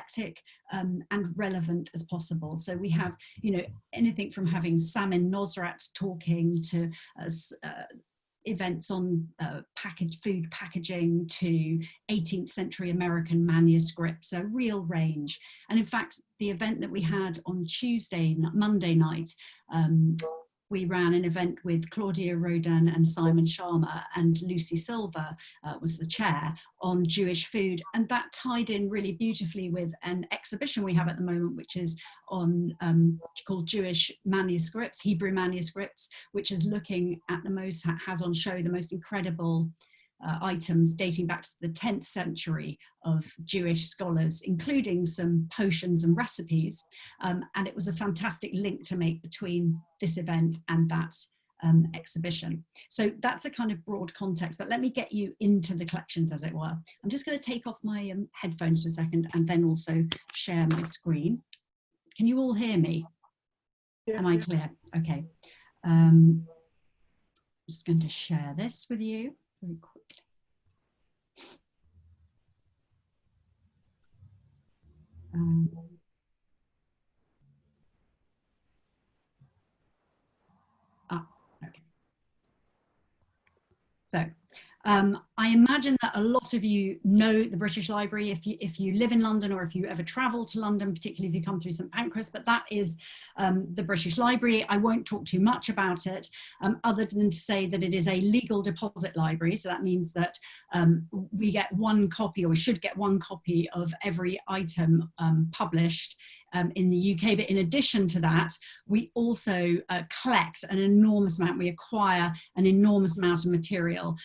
eclectic and relevant as possible. So we have, you know, anything from having Samin Nosrat talking to events on food packaging to 18th century American manuscripts, a real range. And in fact, the event that we had on Monday night, we ran an event with Claudia Rodin and Simon Sharma, and Lucy Silver was the chair, on Jewish food. And that tied in really beautifully with an exhibition we have at the moment, which is on called Jewish Manuscripts, Hebrew Manuscripts, which is looking at has on show the most incredible items dating back to the 10th century of Jewish scholars, including some potions and recipes. And it was a fantastic link to make between this event and that exhibition. So that's a kind of broad context, but let me get you into the collections, as it were. I'm just going to take off my headphones for a second and then also share my screen. Can you all hear me? Yes. Am I clear? Okay. I'm just going to share this with you very quickly. Okay. So I imagine that a lot of you know the British Library if you live in London, or if you ever travel to London, particularly if you come through St Pancras, but that is the British Library. I won't talk too much about it, other than to say that it is a legal deposit library. So that means that we get one copy, or we should get one copy of every item published in the UK. But in addition to that, we also collect an enormous amount, we acquire an enormous amount of material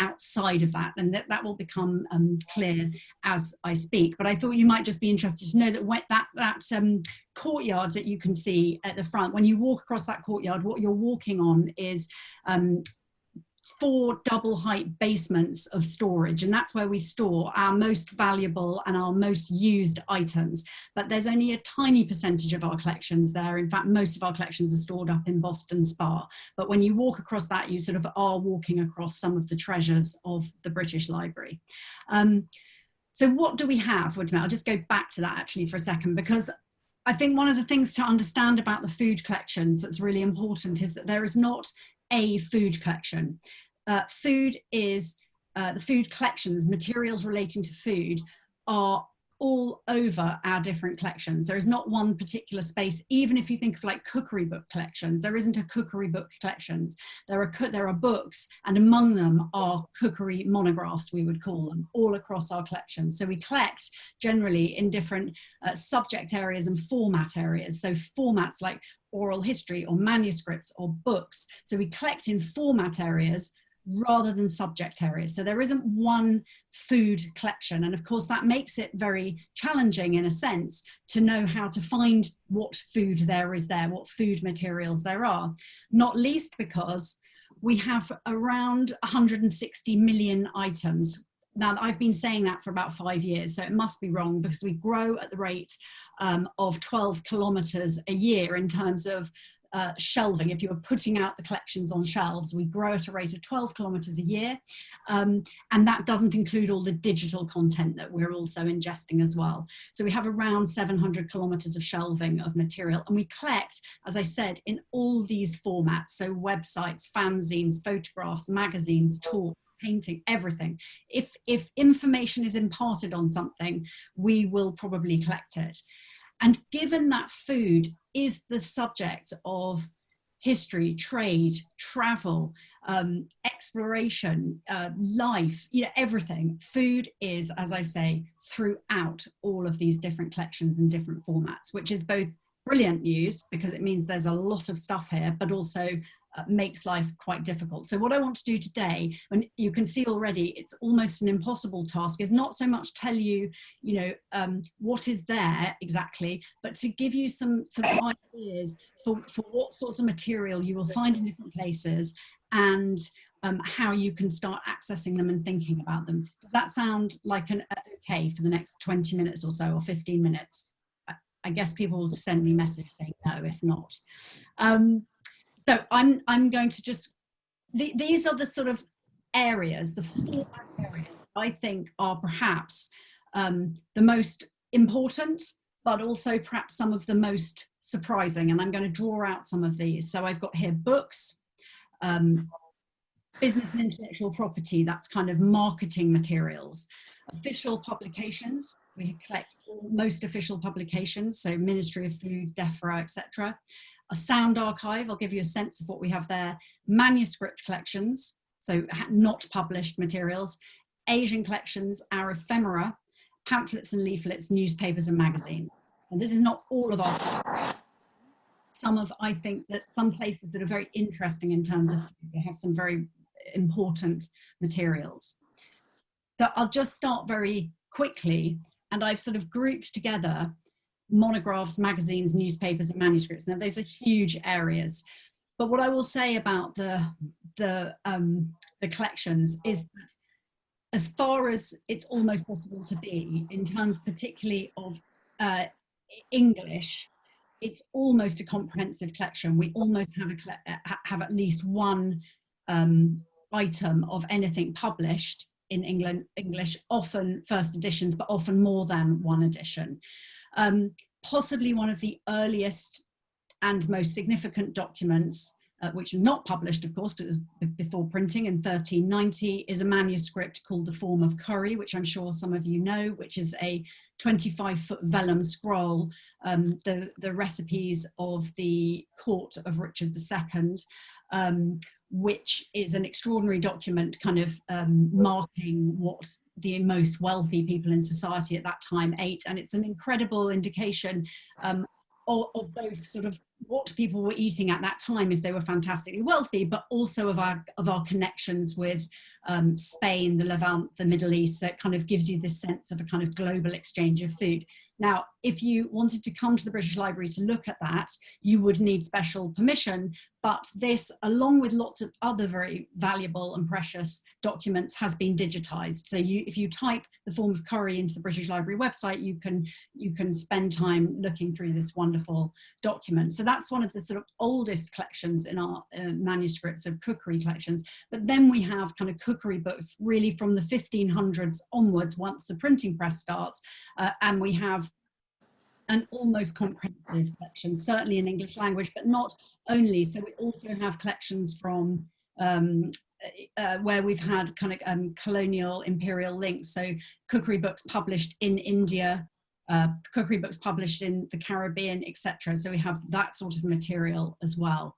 outside of that, and that will become clear as I speak. But I thought you might just be interested to know that that courtyard that you can see at the front, when you walk across that courtyard, what you're walking on is 4 double height basements of storage, and that's where we store our most valuable and our most used items. But there's only a tiny percentage of our collections there. In fact, most of our collections are stored up in Boston Spa. But when you walk across that, you sort of are walking across some of the treasures of the British Library. So what do we have? I'll just go back to that actually for a second, because I think one of the things to understand about the food collections that's really important is that there is not a food collection. Food is, the food collections, materials relating to food, are all over our different collections. There is not one particular space. Even if you think of like cookery book collections, there isn't a cookery book collections. There are books, and among them are cookery monographs, we would call them, all across our collections. So we collect generally in different subject areas and format areas. So formats like oral history or manuscripts or books. So we collect in format areas rather than subject areas. So there isn't one food collection. And of course, that makes it very challenging in a sense to know how to find what food there is there, what food materials there are, not least because we have around 160 million items. Now, I've been saying that for about 5 years, so it must be wrong, because we grow at the rate of 12 kilometers a year in terms of shelving. If you were putting out the collections on shelves, we grow at a rate of 12 kilometers a year. And that doesn't include all the digital content that we're also ingesting as well. So we have around 700 kilometers of shelving of material. And we collect, as I said, in all these formats. So websites, fanzines, photographs, magazines, talks, painting, everything. If information is imparted on something, we will probably collect it. And given that food is the subject of history, trade, travel, exploration, life, everything, food is, as I say, throughout all of these different collections and different formats, which is both brilliant news because it means there's a lot of stuff here, but also makes life quite difficult. So what I want to do today, and you can see already it's almost an impossible task, is not so much tell you, what is there exactly, but to give you some ideas for what sorts of material you will find in different places, and how you can start accessing them and thinking about them. Does that sound like an okay for the next 20 minutes or so, or 15 minutes? I guess people will send me a message saying no, if not. So I'm going to just, these are the sort of areas, the 4 areas I think are perhaps the most important, but also perhaps some of the most surprising. And I'm going to draw out some of these. So I've got here books, business and intellectual property, that's kind of marketing materials, official publications. We collect most official publications, so Ministry of Food, DEFRA, etc. A sound archive, I'll give you a sense of what we have there. Manuscript collections, so not published materials. Asian collections, our ephemera, pamphlets and leaflets, newspapers and magazines. And this is not all of our, I think that some places that are very interesting in terms of food, they have some very important materials. So I'll just start very quickly, and I've sort of grouped together monographs, magazines, newspapers and manuscripts. Now those are huge areas, but what I will say about the collections is that as far as it's almost possible to be in terms particularly of English, it's almost a comprehensive collection. We almost have at least one item of anything published in English, often first editions, but often more than one edition. Possibly one of the earliest and most significant documents, which was not published, of course, because it was before printing in 1390, is a manuscript called The Form of Curry, which I'm sure some of you know, which is a 25-foot vellum scroll, the recipes of the court of Richard II, which is an extraordinary document kind of marking what the most wealthy people in society at that time ate. And it's an incredible indication of both sort of what people were eating at that time if they were fantastically wealthy, but also of our connections with Spain, the Levant, the Middle East. So it kind of gives you this sense of a kind of global exchange of food. Now, if you wanted to come to the British Library to look at that, you would need special permission, but this, along with lots of other very valuable and precious documents, has been digitized. So if you type The Form of Curry into the British Library website, you can spend time looking through this wonderful document. So that's one of the sort of oldest collections in our manuscripts of cookery collections. But then we have kind of cookery books really from the 1500s onwards, once the printing press starts, and we have an almost comprehensive collection, certainly in English language, but not only. So we also have collections from where we've had kind of colonial imperial links. So cookery books published in India, cookery books published in the Caribbean, etc. So we have that sort of material as well.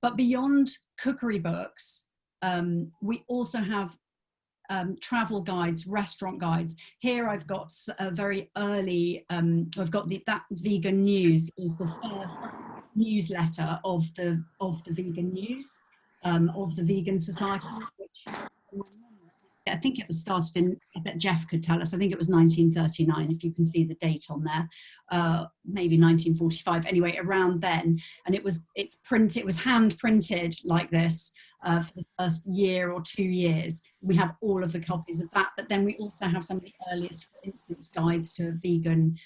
But beyond cookery books, we also have travel guides, restaurant guides. Here I've got a very early, I've got that Vegan News is the first newsletter of the vegan news, of the Vegan Society, which I think it was started in, I bet Jeff could tell us, I think it was 1939, if you can see the date on there, maybe 1945, anyway, around then. And it was hand printed like this for the first year or 2 years. We have all of the copies of that, but then we also have some of the earliest, for instance, guides to vegan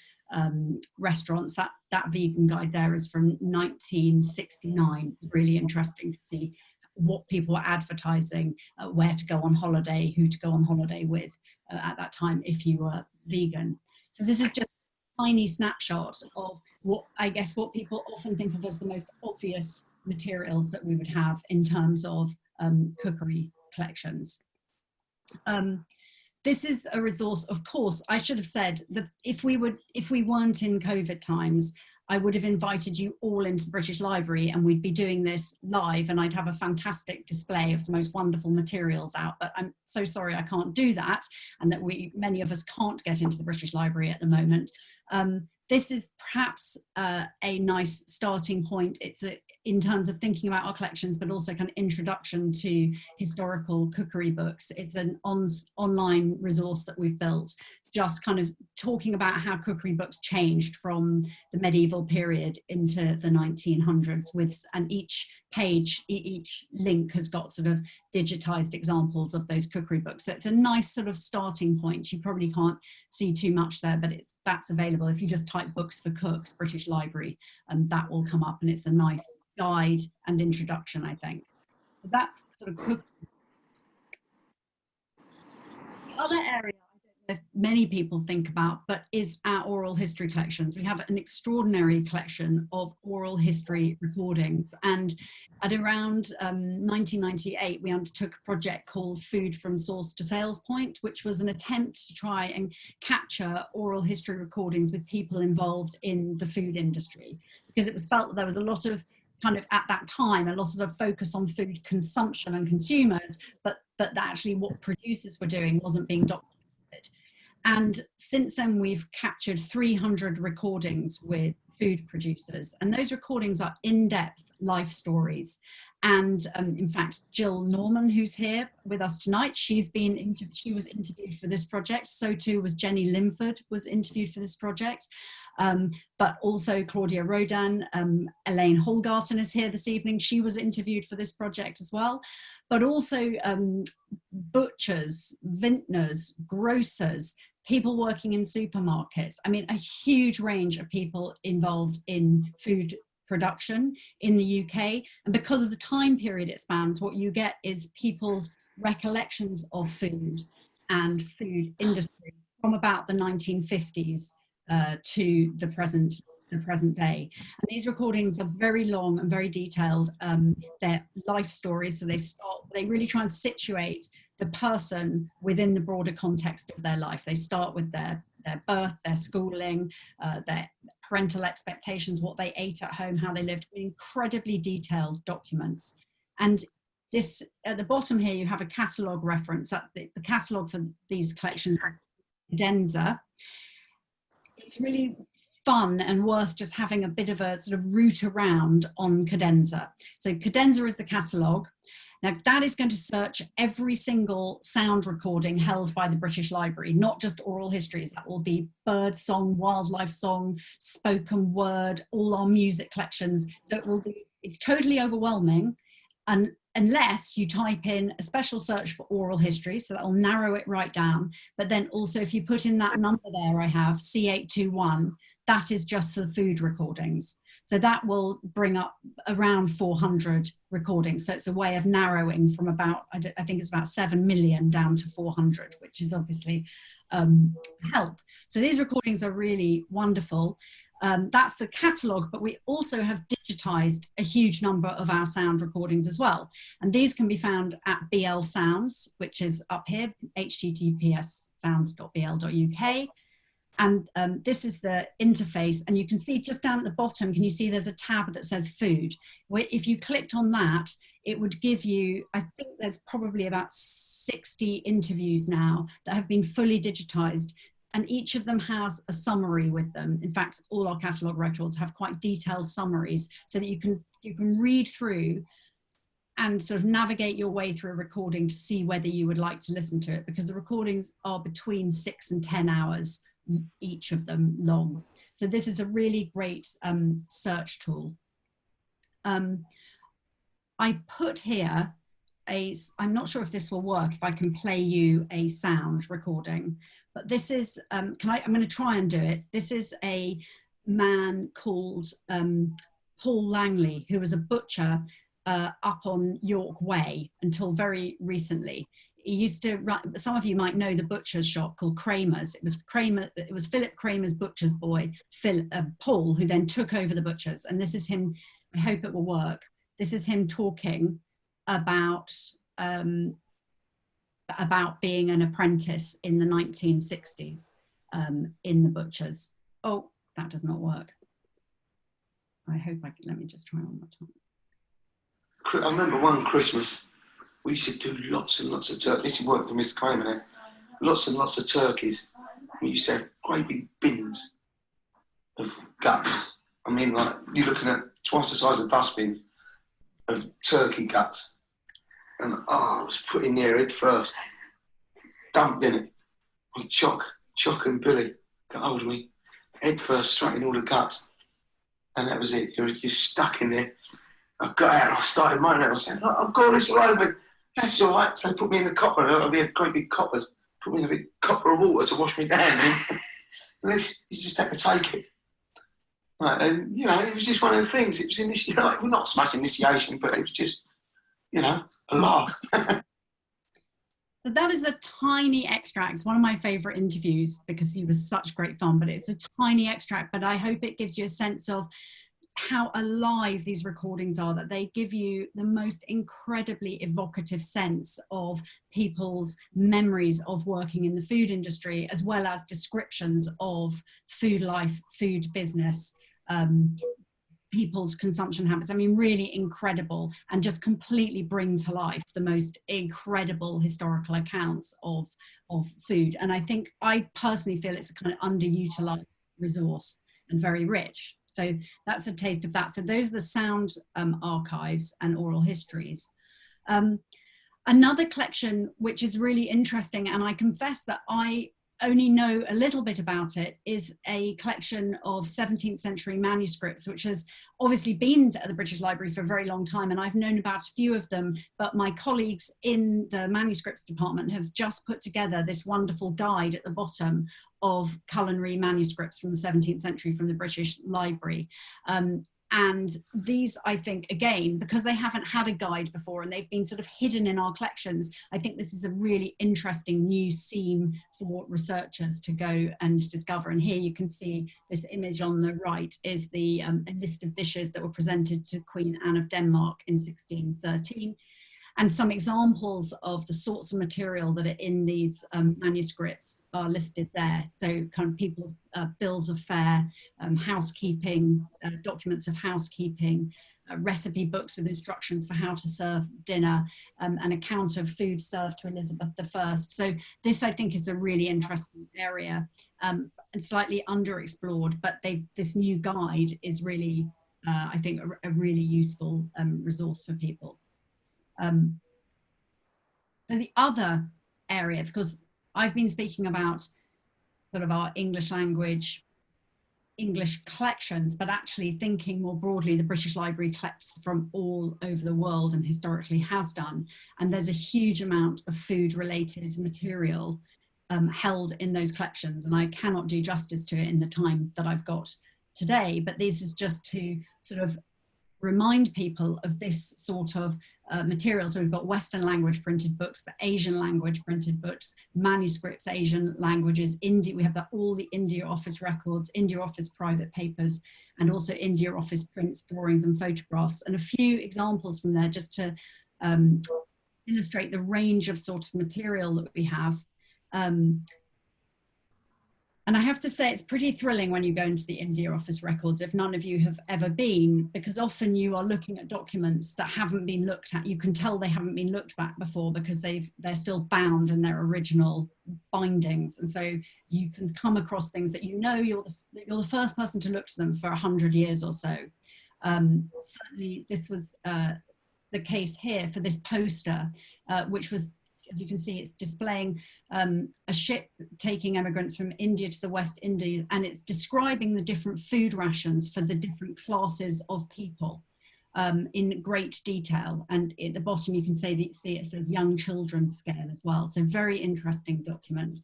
restaurants. That vegan guide there is from 1969. It's really interesting to see what people are advertising, where to go on holiday, who to go on holiday with at that time if you were vegan. So this is just a tiny snapshot of what people often think of as the most obvious materials that we would have in terms of cookery collections. This is a resource, of course. I should have said that if we weren't in COVID times, I would have invited you all into the British Library and we'd be doing this live and I'd have a fantastic display of the most wonderful materials out, but I'm so sorry I can't do that, and that many of us can't get into the British Library at the moment. This is perhaps a nice starting point. It's in terms of thinking about our collections, but also kind of introduction to historical cookery books. It's an online resource that we've built, just kind of talking about how cookery books changed from the medieval period into the 1900s, and each page, each link has got sort of digitized examples of those cookery books. So it's a nice sort of starting point. You probably can't see too much there, but that's available. If you just type books for cooks, British Library, and that will come up, and it's a nice guide and introduction, I think. But that's sort of cookery. The other area, I don't if many people think about, but is our oral history collections. We have an extraordinary collection of oral history recordings, and at around 1998 we undertook a project called Food from Source to Sales Point, which was an attempt to try and capture oral history recordings with people involved in the food industry, because it was felt that there was a lot of kind of, at that time, a lot of focus on food consumption and consumers, but actually what producers were doing wasn't being documented. And since then, we've captured 300 recordings with food producers. And those recordings are in-depth life stories. And in fact, Jill Norman, who's here with us tonight, she was interviewed for this project. So too was Jenny Limford, was interviewed for this project. But also Claudia Rodan, Elaine Holgarten is here this evening. She was interviewed for this project as well. But also butchers, vintners, grocers, people working in supermarkets. I mean, a huge range of people involved in food production in the UK. And because of the time period it spans, what you get is people's recollections of food and food industry from about the 1950s to the present day. And these recordings are very long and very detailed. They're life stories, so they really try and situate the person within the broader context of their life. They start with their birth, their schooling, their parental expectations, what they ate at home, how they lived, incredibly detailed documents. And this, at the bottom here, you have a catalogue reference. The catalogue for these collections is cadenza. It's really fun and worth just having a bit of a sort of route around on cadenza. So cadenza is the catalogue. Now that is going to search every single sound recording held by the British Library, not just oral histories. That will be bird song, wildlife song, spoken word, all our music collections. So it's totally overwhelming, and unless you type in a special search for oral history, so that will narrow it right down. But then also if you put in that number there I have, C821, that is just for the food recordings. So that will bring up around 400 recordings. So it's a way of narrowing from about, I think it's about 7 million down to 400, which is obviously help. So these recordings are really wonderful. That's the catalogue, but we also have digitized a huge number of our sound recordings as well. And these can be found at BL Sounds, which is up here, https://sounds.bl.uk. And this is the interface, and you can see just down at the bottom, can you see there's a tab that says food? Where if you clicked on that, it would give you, I think there's probably about 60 interviews now that have been fully digitized, and each of them has a summary with them. In fact, all our catalogue records have quite detailed summaries so that you can read through and sort of navigate your way through a recording to see whether you would like to listen to it, because the recordings are between 6 and 10 hours each of them long. So this is a really great search tool. I put here I'm not sure if this will work, if I can play you a sound recording, but this is, I'm going to try and do it. This is a man called Paul Langley, who was a butcher up on York Way until very recently. He used to run, some of you might know the butcher's shop called Kramer's. It was Philip Kramer's butcher's boy, Paul, who then took over the butcher's. And this is him, I hope it will work. This is him talking about being an apprentice in the 1960s in the butcher's. Oh, that does not work. I hope let me just try one more time. I remember one Christmas, we used to do lots and lots of turkeys. This is work for Mr. Kramer there. Lots and lots of turkeys. We used to have great big bins of guts. I mean, like, you're looking at twice the size of dustbin of turkey guts. And I was put in there head first, dumped in it. With Chock and Billy got hold of me, head first, straight in all the guts. And that was it. You're stuck in there. I got out and I started moaning. I was saying, I've got this all over. That's all right. So they put me in the copper. We had great big coppers. Put me in a big copper of water to wash me down. And you just had to take it. Right, and, you know, it was just one of the things. It was we're not so much initiation, but it was just, you know, a laugh. So that is a tiny extract. It's one of my favorite interviews because he was such great fun, but it's a tiny extract, but I hope it gives you a sense of how alive these recordings are, that they give you the most incredibly evocative sense of people's memories of working in the food industry, as well as descriptions of food life, food business, people's consumption habits. I mean, really incredible, and just completely bring to life the most incredible historical accounts of food. And I personally feel it's a kind of underutilized resource and very rich. So that's a taste of that. So those are the sound archives and oral histories. Another collection which is really interesting, and I confess that I only know a little bit about it, is a collection of 17th century manuscripts, which has obviously been at the British Library for a very long time, and I've known about a few of them, but my colleagues in the manuscripts department have just put together this wonderful guide at the bottom of culinary manuscripts from the 17th century from the British Library. And these, I think, again, because they haven't had a guide before and they've been sort of hidden in our collections, I think this is a really interesting new seam for researchers to go and discover. And here you can see this image on the right is the a list of dishes that were presented to Queen Anne of Denmark in 1613. And some examples of the sorts of material that are in these manuscripts are listed there. So kind of people's bills of fare, housekeeping, documents of housekeeping, recipe books with instructions for how to serve dinner, an account of food served to Elizabeth I. So this, I think, is a really interesting area and slightly underexplored, but this new guide is really, I think, a really useful resource for people. So the other area, because I've been speaking about sort of our English language, English collections, but actually thinking more broadly, the British Library collects from all over the world and historically has done. And there's a huge amount of food related material held in those collections. And I cannot do justice to it in the time that I've got today, but this is just to sort of remind people of this sort of material. So we've got Western language printed books, but Asian language printed books, manuscripts, Asian languages, we have all the India Office records, India Office private papers, and also India Office prints, drawings and photographs, and a few examples from there just to illustrate the range of sort of material that we have. And I have to say, it's pretty thrilling when you go into the India Office records, if none of you have ever been, because often you are looking at documents that haven't been looked at. You can tell they haven't been looked back before because they're still bound in their original bindings. And so you can come across things that you know you're the first person to look to them for 100 years or so. Certainly this was the case here for this poster, which was, as you can see, it's displaying a ship taking immigrants from India to the West Indies, and it's describing the different food rations for the different classes of people in great detail. And at the bottom, you can see it says young children's scale as well. So very interesting document.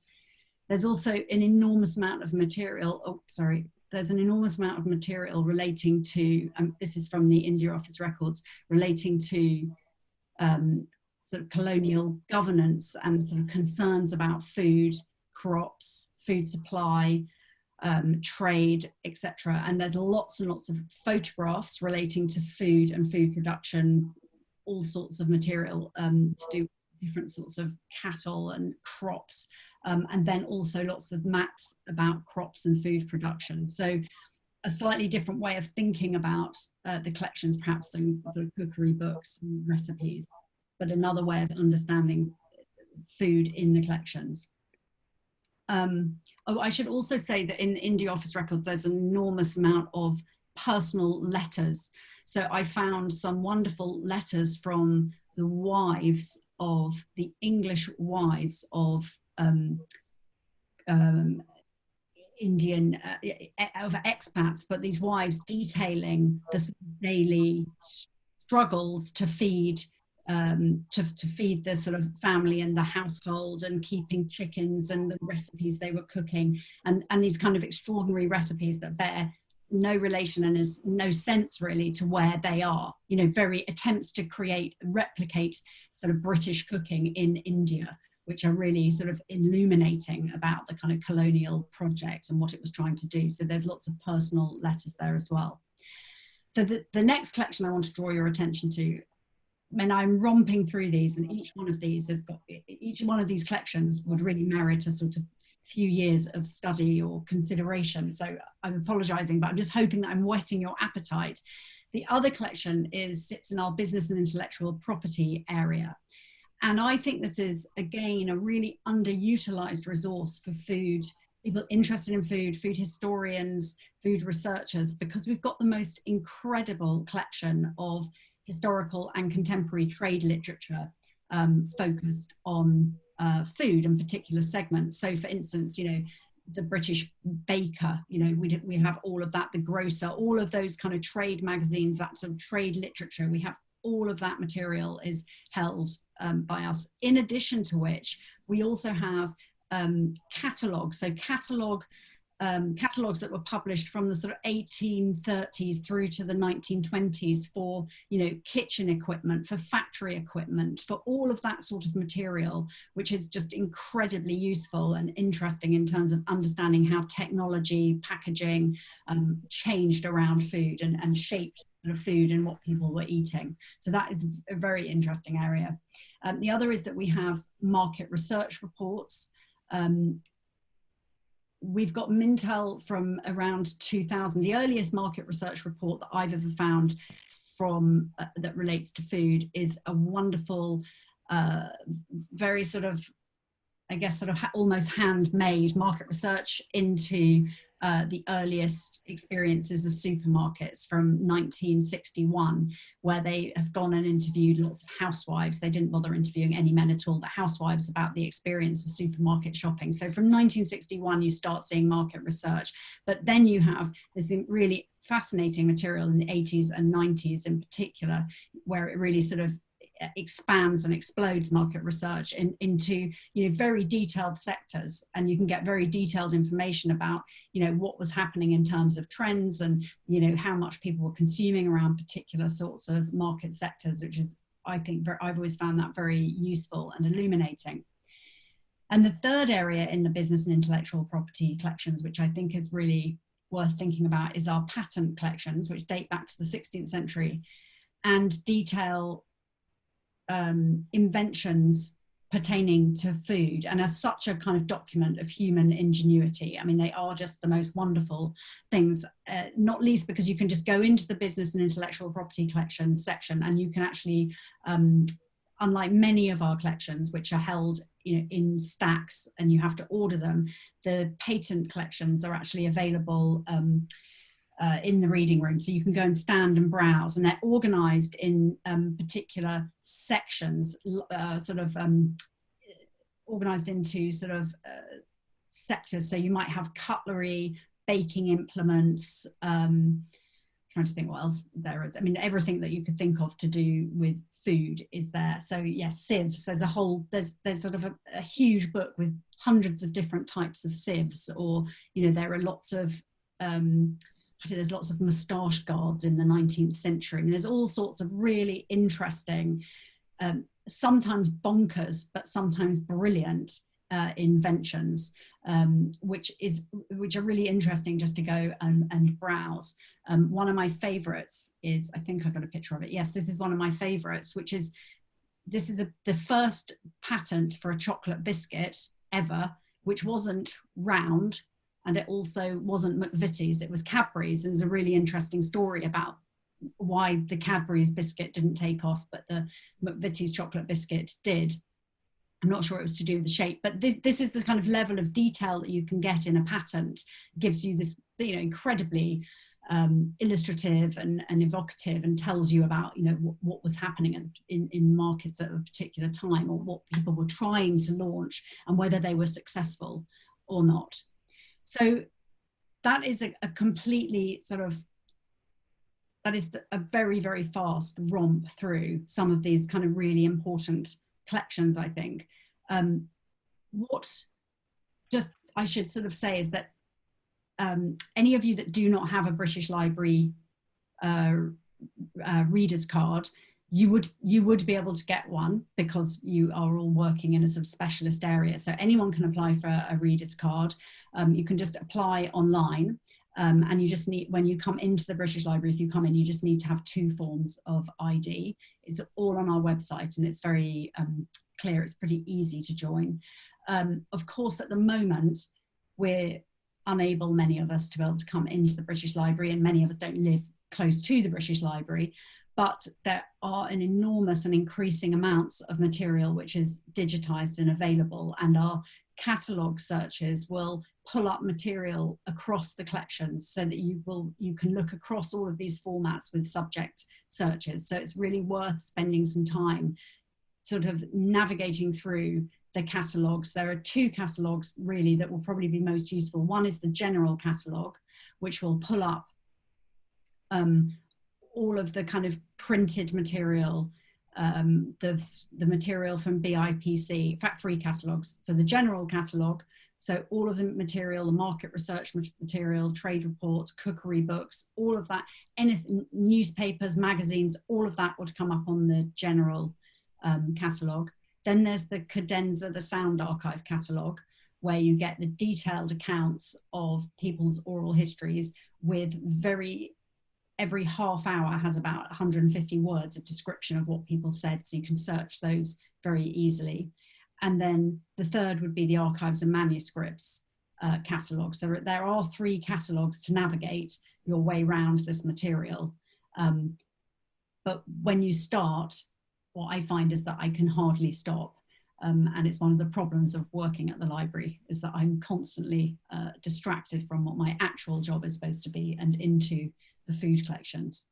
There's also an enormous amount of material. There's an enormous amount of material relating to, this is from the India Office records, relating to sort of colonial governance and sort of concerns about food, crops, food supply, trade, etc. And there's lots and lots of photographs relating to food and food production, all sorts of material to do with different sorts of cattle and crops, and then also lots of maps about crops and food production. So a slightly different way of thinking about the collections, perhaps in sort of cookery books and recipes, but another way of understanding food in the collections. I should also say that in the India Office records, there's an enormous amount of personal letters. So I found some wonderful letters from the wives of the English wives of Indian of expats, but these wives detailing the daily struggles to feed the sort of family and the household, and keeping chickens and the recipes they were cooking, and these kind of extraordinary recipes that bear no relation and is no sense really to where they are, very attempts to replicate sort of British cooking in India, which are really sort of illuminating about the kind of colonial project and what it was trying to do. So there's lots of personal letters there as well. So the next collection I want to draw your attention to, when I'm romping through these, and each one of these has got, each one of these collections would really merit a sort of few years of study or consideration. So I'm apologizing, but I'm just hoping that I'm whetting your appetite. The other collection sits in our business and intellectual property area. And I think this is, again, a really underutilized resource for food, people interested in food, food historians, food researchers, because we've got the most incredible collection of historical and contemporary trade literature focused on food and particular segments. So for instance, you know, the British baker, you know, we have all of that, the grocer, all of those kind of trade magazines, that sort of trade literature, we have all of that material is held by us. In addition to which, we also have catalogues. So catalogues that were published from the sort of 1830s through to the 1920s for, you know, kitchen equipment, for factory equipment, for all of that sort of material, which is just incredibly useful and interesting in terms of understanding how technology, packaging changed around food and shaped sort of food and what people were eating. So that is a very interesting area. The other is that we have market research reports. We've got Mintel from around 2000. The earliest market research report that I've ever found from that relates to food is a wonderful, very sort of, I guess, sort of almost handmade market research into the earliest experiences of supermarkets from 1961, where they have gone and interviewed lots of housewives. They didn't bother interviewing any men at all, but housewives about the experience of supermarket shopping. So from 1961, you start seeing market research, but then you have this really fascinating material in the 80s and 90s in particular, where it really sort of expands and explodes market research into, you know, very detailed sectors, and you can get very detailed information about, you know, what was happening in terms of trends and, you know, how much people were consuming around particular sorts of market sectors, which is, I think, I've always found that very useful and illuminating. And the third area in the business and intellectual property collections, which I think is really worth thinking about, is our patent collections, which date back to the 16th century and detail inventions pertaining to food, and as such a kind of document of human ingenuity. I mean, they are just the most wonderful things, not least because you can just go into the business and intellectual property collections section, and you can actually, unlike many of our collections, which are held, you know, in stacks and you have to order them, the patent collections are actually available in the reading room. So you can go and stand and browse, and they're organized in particular sections, organized into sort of sectors. So you might have cutlery, baking implements, trying to think what else there is. I mean, everything that you could think of to do with food is there. So yes, sieves, there's a whole, there's sort of a huge book with hundreds of different types of sieves, or, you know, there are lots of, there's lots of moustache guards in the 19th century. I mean, there's all sorts of really interesting, sometimes bonkers, but sometimes brilliant inventions, which are really interesting just to go and browse. One of my favorites is, I think I've got a picture of it. Yes, this is one of my favorites, which is, this is the first patent for a chocolate biscuit ever, which wasn't round, and it also wasn't McVitie's, it was Cadbury's. And there's a really interesting story about why the Cadbury's biscuit didn't take off, but the McVitie's chocolate biscuit did. I'm not sure it was to do with the shape, but this is the kind of level of detail that you can get in a patent. It gives you this, you know, incredibly illustrative and evocative, and tells you about, you know, what was happening in markets at a particular time, or what people were trying to launch and whether they were successful or not. So that is a completely sort of, that is a very, very fast romp through some of these kind of really important collections, I think. What just I should sort of say is that any of you that do not have a British Library reader's card, you would be able to get one because you are all working in a sort of specialist area. So anyone can apply for a reader's card. You can just apply online. And you just need, when you come into the British Library, if you come in, you just need to have 2 forms of ID. It's all on our website and it's very clear. It's pretty easy to join. Of course, at the moment, we're unable, many of us, to be able to come into the British Library, and many of us don't live close to the British Library, but there are an enormous and increasing amounts of material which is digitised and available, and our catalogue searches will pull up material across the collections so that you can look across all of these formats with subject searches. So it's really worth spending some time sort of navigating through the catalogues. There are 2 catalogues really that will probably be most useful. One is the general catalogue, which will pull up all of the kind of printed material, the material from BIPC, in fact 3 catalogues. So the general catalogue, so all of the material, the market research material, trade reports, cookery books, all of that, anything, newspapers, magazines, all of that would come up on the general catalogue. Then there's the cadenza, the sound archive catalogue, where you get the detailed accounts of people's oral histories with every half hour has about 150 words of description of what people said, so you can search those very easily. And then the third would be the archives and manuscripts catalogue. So there are 3 catalogues to navigate your way around this material. But when you start, what I find is that I can hardly stop. And it's one of the problems of working at the library, is that I'm constantly distracted from what my actual job is supposed to be and into the food collections.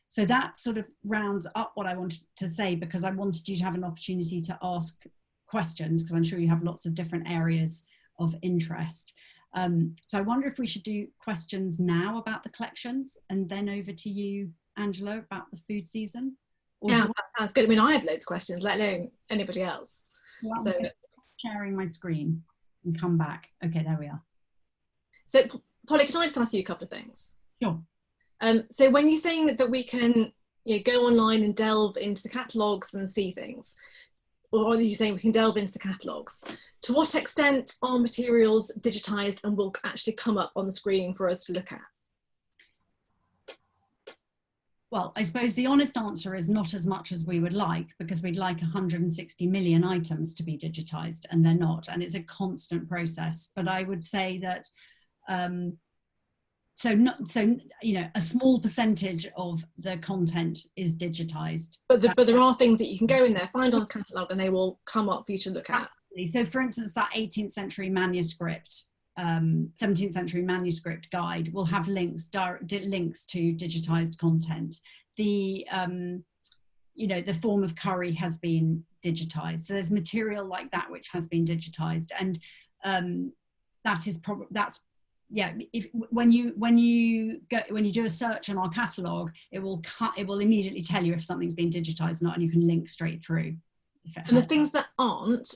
So that sort of rounds up what I wanted to say, because I wanted you to have an opportunity to ask questions, because I'm sure you have lots of different areas of interest. So I wonder if we should do questions now about the collections, and then over to you, Angela, about the food season. Or yeah, that sounds good. I mean, I have loads of questions, let alone anybody else. Well, so, sharing my screen and come back. Okay, there we are. So Polly, can I just ask you a couple of things? Sure. So when you're saying that we can go online and delve into the catalogues and see things, or are you saying we can delve into the catalogues, to what extent are materials digitised and will actually come up on the screen for us to look at? Well, I suppose the honest answer is not as much as we would like, because we'd like 160 million items to be digitised, and they're not, and it's a constant process. But I would say that a small percentage of the content is digitised. But there are things that you can go in there, find on the catalogue, and they will come up for you to look at. Absolutely. So for instance, that 18th century manuscript, 17th century manuscript guide will have links to digitized content. The the form of curry has been digitized, so there's material like that which has been digitized, and when you do a search on our catalogue, it will immediately tell you if something's been digitized or not, and you can link straight through. And the things that aren't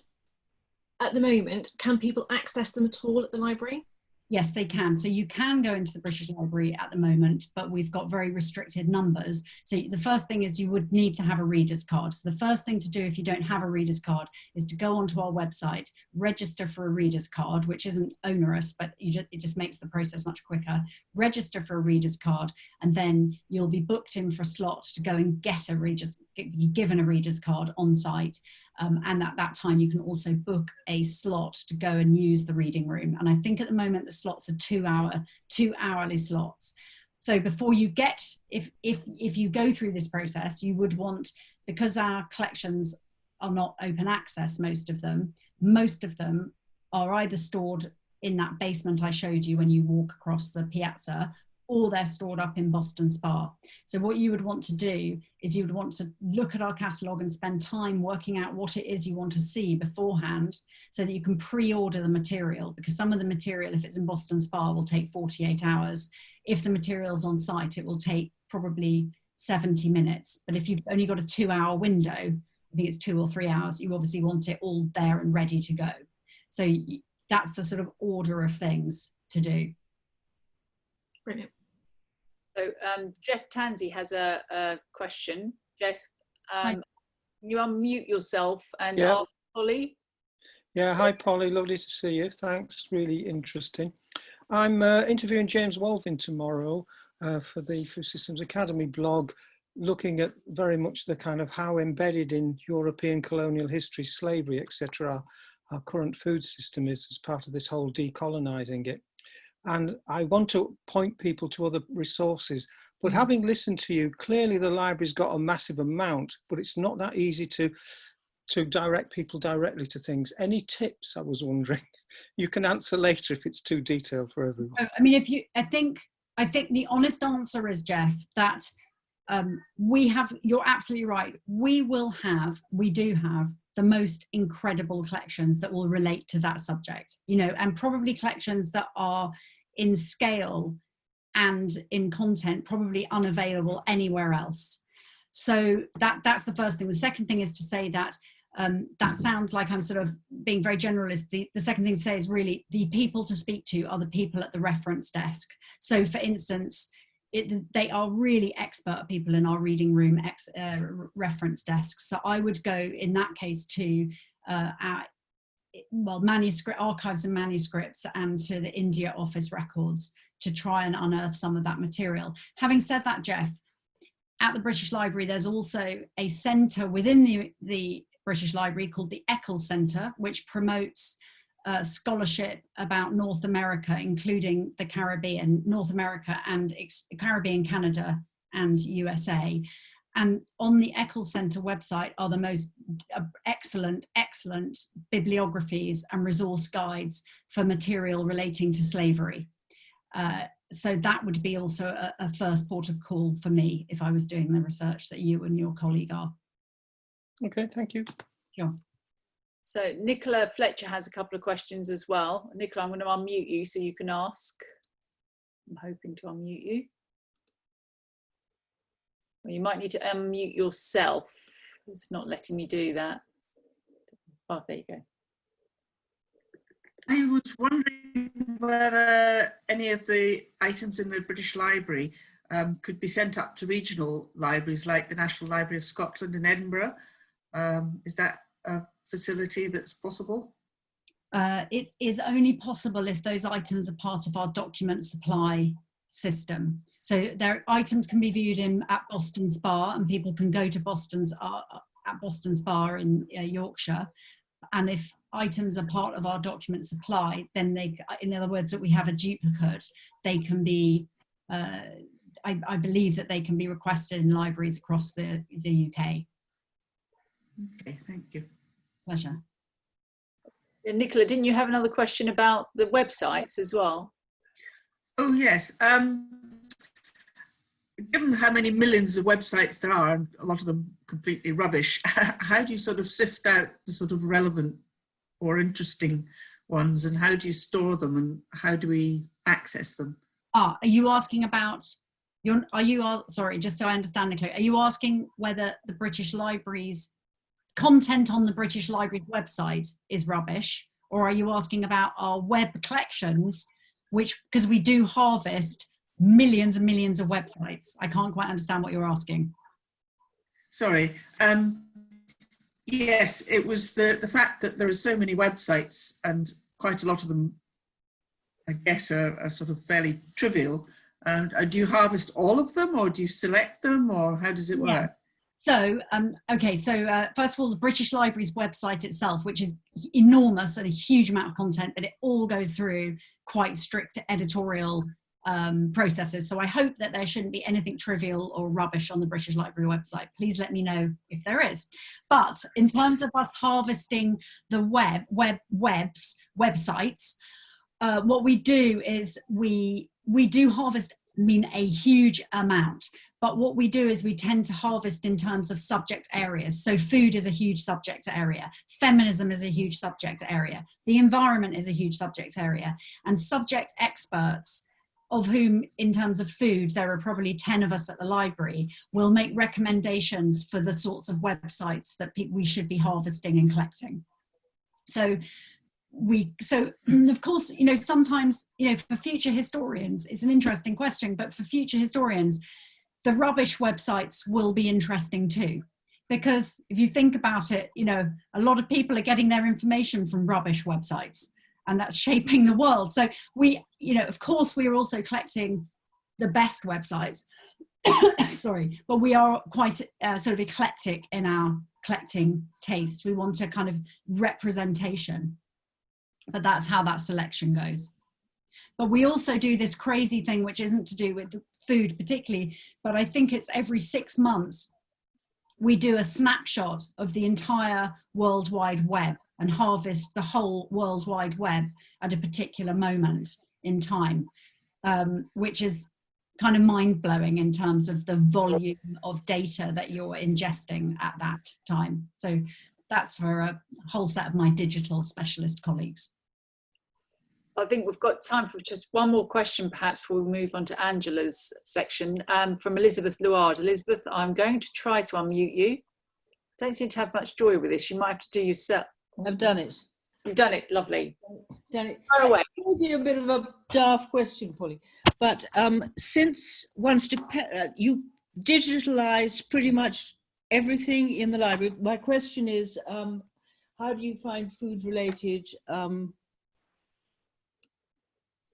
at the moment, can people access them at all at the library? Yes, they can. So you can go into the British Library at the moment, but we've got very restricted numbers. So the first thing is you would need to have a reader's card. So the first thing to do if you don't have a reader's card is to go onto our website, register for a reader's card, which isn't onerous, but it just makes the process much quicker. Register for a reader's card, and then you'll be booked in for a slot to go and get given a reader's card on site. And at that time, you can also book a slot to go and use the reading room. And I think at the moment, the slots are 2 hourly slots. So before you get, if you go through this process, you would want, because our collections are not open access, most of them are either stored in that basement I showed you when you walk across the piazza, or they're stored up in Boston Spa. So what you would want to do is you would want to look at our catalogue and spend time working out what it is you want to see beforehand, so that you can pre-order the material, because some of the material, if it's in Boston Spa, will take 48 hours. If the material's on site, it will take probably 70 minutes. But if you've only got a 2 hour window, I think it's 2 or 3 hours, you obviously want it all there and ready to go. So that's the sort of order of things to do. Brilliant. So Jeff Tansey has a question. Jess, You unmute yourself and Yeah. ask Polly. Yeah, hi Polly, lovely to see you. Thanks, really interesting. I'm interviewing James Walvin tomorrow for the Food Systems Academy blog, looking at very much the kind of how embedded in European colonial history, slavery, etc., our current food system is as part of this whole decolonising it. And I want to point people to other resources, but having listened to you, clearly the library's got a massive amount, but it's not that easy to direct people directly to things. Any tips, I was wondering? You can answer later if it's too detailed for everyone. I mean, I think the honest answer is, Jeff, that you're absolutely right. We do have the most incredible collections that will relate to that subject, you know, and probably collections that are in scale and in content probably unavailable anywhere else. So that's the first thing. The second thing is to say that that sounds like I'm sort of being very generalist. The second thing to say is really the people to speak to are the people at the reference desk. So for instance, they are really expert people in our reading room reference desks. So I would go in that case to manuscript archives and manuscripts and to the India Office records to try and unearth some of that material. Having said that, Jeff, at the British Library, there's also a centre within the British Library called the Eccles Centre, which promotes scholarship about North America, including the Caribbean, North America and Caribbean, Canada and USA. And on the Eccles Centre website are the most excellent bibliographies and resource guides for material relating to slavery. So that would be also a first port of call for me if I was doing the research that you and your colleague are. Okay, thank you. Sure. So Nicola Fletcher has a couple of questions as well. Nicola, I'm going to unmute you so you can ask. I'm hoping to unmute you. Well, you might need to unmute yourself. It's not letting me do that. Oh, there you go. I was wondering whether any of the items in the British Library could be sent up to regional libraries like the National Library of Scotland in Edinburgh. Is that a facility that's possible? It is only possible if those items are part of our document supply system. So their items can be viewed at Boston Spa, and people can go to at Boston Spa in Yorkshire. And if items are part of our document supply, then they, in other words, that we have a duplicate, they can be, I believe that they can be requested in libraries across the UK. Okay, thank you. Pleasure. Nicola, didn't you have another question about the websites as well? Oh yes. Given how many millions of websites there are, and a lot of them completely rubbish, how do you sort of sift out the sort of relevant or interesting ones, and how do you store them, and how do we access them? Are you asking about sorry, just so I understand, Nicola, are you asking whether the British Library's content on the British Library's website is rubbish, or are you asking about our web collections, which, because we do harvest millions and millions of websites? I can't quite understand what you're asking. Sorry. Yes, it was the fact that there are so many websites, and quite a lot of them, I guess, are sort of fairly trivial. Do you harvest all of them, or do you select them, or how does it work? Yeah. So, okay, so first of all, the British Library's website itself, which is enormous and a huge amount of content, but it all goes through quite strict editorial processes. So I hope that there shouldn't be anything trivial or rubbish on the British Library website. Please let me know if there is. But in terms of us harvesting the websites, what we do is we do harvest, a huge amount. But what we do is we tend to harvest in terms of subject areas. So food is a huge subject area. Feminism is a huge subject area. The environment is a huge subject area. And subject experts, of whom in terms of food, there are probably 10 of us at the library, will make recommendations for the sorts of websites that we should be harvesting and collecting. So of course, sometimes, for future historians, it's an interesting question, but for future historians, the rubbish websites will be interesting too, because if you think about it, you know, a lot of people are getting their information from rubbish websites, and that's shaping the world. So we, you know, of course, we are also collecting the best websites, sorry, but we are quite sort of eclectic in our collecting taste. We want a kind of representation, but that's how that selection goes. But we also do this crazy thing, which isn't to do with food particularly, but I think it's every 6 months, we do a snapshot of the entire World Wide Web and harvest the whole World Wide Web at a particular moment in time, which is kind of mind-blowing in terms of the volume of data that you're ingesting at that time. So that's for a whole set of my digital specialist colleagues. I think we've got time for just one more question, perhaps, before we move on to Angela's section, from Elizabeth Luard. Elizabeth, I'm going to try to unmute you. Don't seem to have much joy with this. You might have to do yourself. I've done it. You've done it. Lovely. Done it. Far away. Maybe a bit of a daft question, Polly, but since you digitalize pretty much everything in the library, my question is, how do you find food-related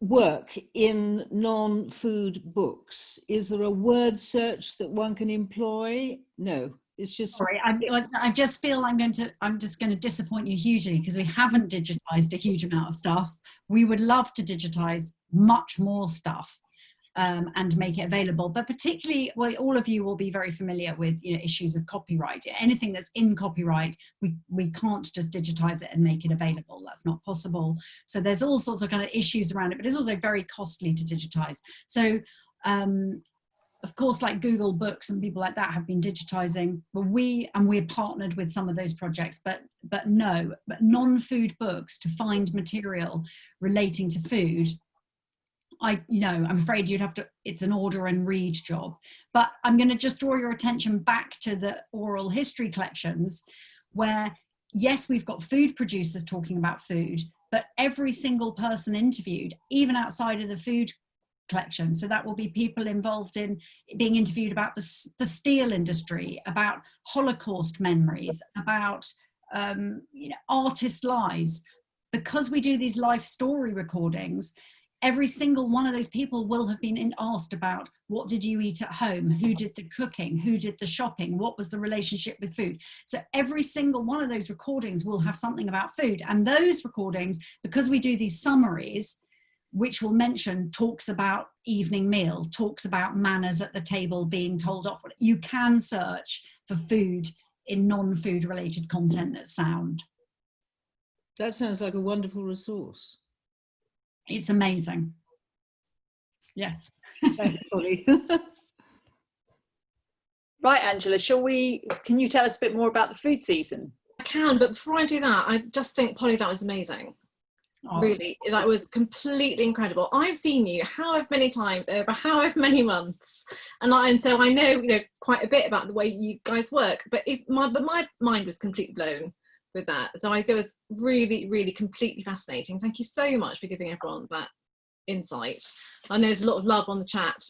work in non-food books? Is there a word search that one can employ? No, it's just... Sorry, I just feel I'm just going to disappoint you hugely, because we haven't digitized a huge amount of stuff. We would love to digitize much more stuff and make it available, but particularly, well, all of you will be very familiar with, you know, issues of copyright. Anything that's in copyright, we can't just digitize it and make it available. That's not possible. So there's all sorts of kind of issues around it, but it's also very costly to digitize. So of course, like Google Books and people like that have been digitizing, but we're partnered with some of those projects, but non-food books, to find material relating to food, I'm afraid you'd have to, it's an order and read job. But I'm going to just draw your attention back to the oral history collections, where, yes, we've got food producers talking about food, but every single person interviewed, even outside of the food collection, so that will be people involved in being interviewed about the steel industry, about Holocaust memories, about artist lives. Because we do these life story recordings, every single one of those people will have been asked about, what did you eat at home? Who did the cooking? Who did the shopping? What was the relationship with food? So every single one of those recordings will have something about food. And those recordings, because we do these summaries, which will mention, talks about evening meal, talks about manners at the table being told off. You can search for food in non-food related content that's sound. That sounds like a wonderful resource. It's amazing. Yes. Thanks, Polly. Right, Angela, can you tell us a bit more about the food season? I can, but before I do that, I just think, Polly, that was amazing. Oh, really, that was completely incredible. I've seen you however many times over however many months, and so I know, quite a bit about the way you guys work. But my mind was completely blown with that. So it was really, really completely fascinating. Thank you so much for giving everyone that insight. I know there's a lot of love on the chat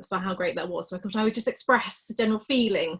for how great that was. So I thought I would just express the general feeling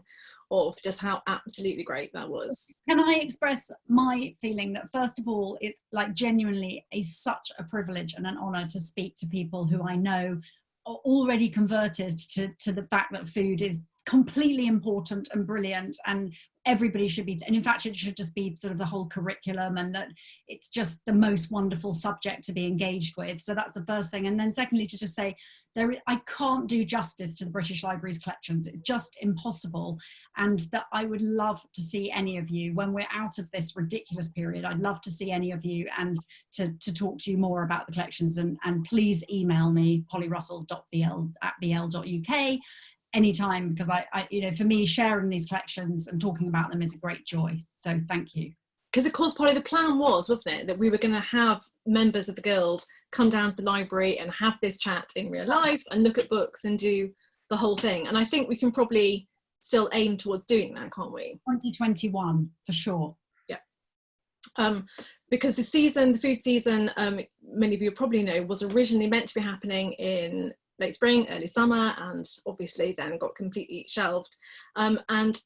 of just how absolutely great that was. Can I express my feeling that, first of all, it's like genuinely such a privilege and an honor to speak to people who I know are already converted to the fact that food is completely important and brilliant, and everybody should be, and in fact it should just be sort of the whole curriculum, and that it's just the most wonderful subject to be engaged with. So that's the first thing. And then secondly, to just say, I can't do justice to the British Library's collections. It's just impossible. And that I would love to see any of you, when we're out of this ridiculous period, I'd love to see any of you and to talk to you more about the collections. And please email me, pollyrussell.bl@bl.uk anytime, because I for me, sharing these collections and talking about them is a great joy. So thank you. Because of course, Polly, the plan wasn't it, that we were going to have members of the Guild come down to the library and have this chat in real life and look at books and do the whole thing. And I think we can probably still aim towards doing that, can't we? 2021 for sure. Yeah. Because the food season, many of you probably know, was originally meant to be happening in late spring, early summer, and obviously then got completely shelved. And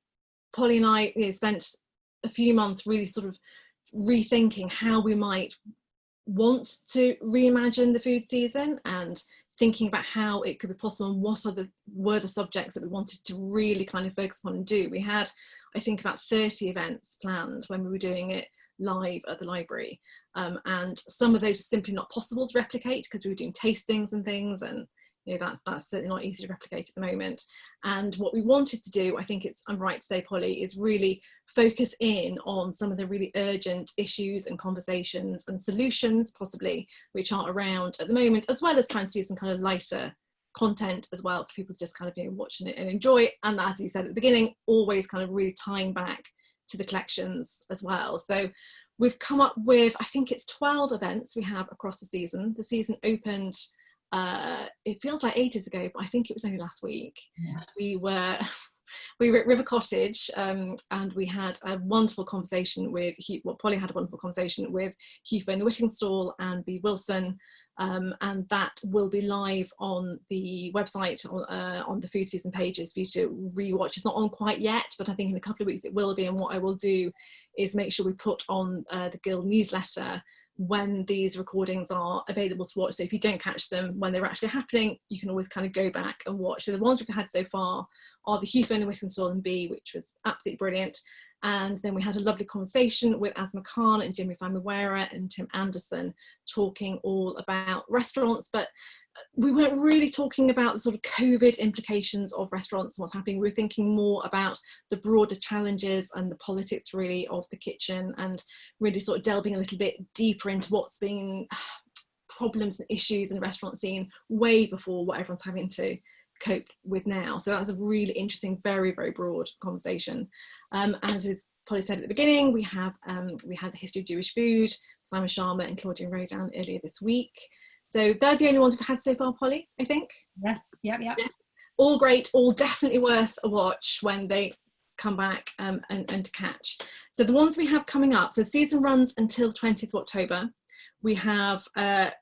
Polly and I spent a few months really sort of rethinking how we might want to reimagine the food season, and thinking about how it could be possible and what were the subjects that we wanted to really kind of focus on and do. We had, I think, about 30 events planned when we were doing it live at the library, and some of those are simply not possible to replicate because we were doing tastings and things, and that's certainly not easy to replicate at the moment. And what we wanted to do, I think I'm right to say, Polly, is really focus in on some of the really urgent issues and conversations and solutions possibly which are around at the moment, as well as trying to do some kind of lighter content as well for people to just kind of watching it and enjoy it. And as you said at the beginning, always kind of really tying back to the collections as well. So we've come up with, I think it's 12 events we have across the season. The season opened, it feels like ages ago, but I think it was only last week. Yeah. We were at River Cottage, and we had a wonderful conversation with Polly had a wonderful conversation with Hugh Fern, the Whittingstall, and B. Wilson, and that will be live on the website on the food season pages for you to rewatch. It's not on quite yet, but I think in a couple of weeks it will be. And what I will do is make sure we put on the Guild newsletter when these recordings are available to watch. So if you don't catch them when they're actually happening, you can always kind of go back and watch. So the ones we've had so far are the Hugh Fern, Whittingstall and B, which was absolutely brilliant. And then we had a lovely conversation with Asma Khan and Jimmy Famuwera and Tim Anderson talking all about restaurants, but we weren't really talking about the sort of COVID implications of restaurants and what's happening. We were thinking more about the broader challenges and the politics really of the kitchen, and really sort of delving a little bit deeper into what's been problems and issues in the restaurant scene way before what everyone's having to cope with now. So that's a really interesting, very, very broad conversation. As Polly said at the beginning, we had the history of Jewish food, Simon Sharma and Claudine Rodan earlier this week. So they're the only ones we've had so far, Polly, I think. Yes, yep. Yes. All great, all definitely worth a watch when they come back and to catch. So the ones we have coming up, so the season runs until the 20th of October. We have a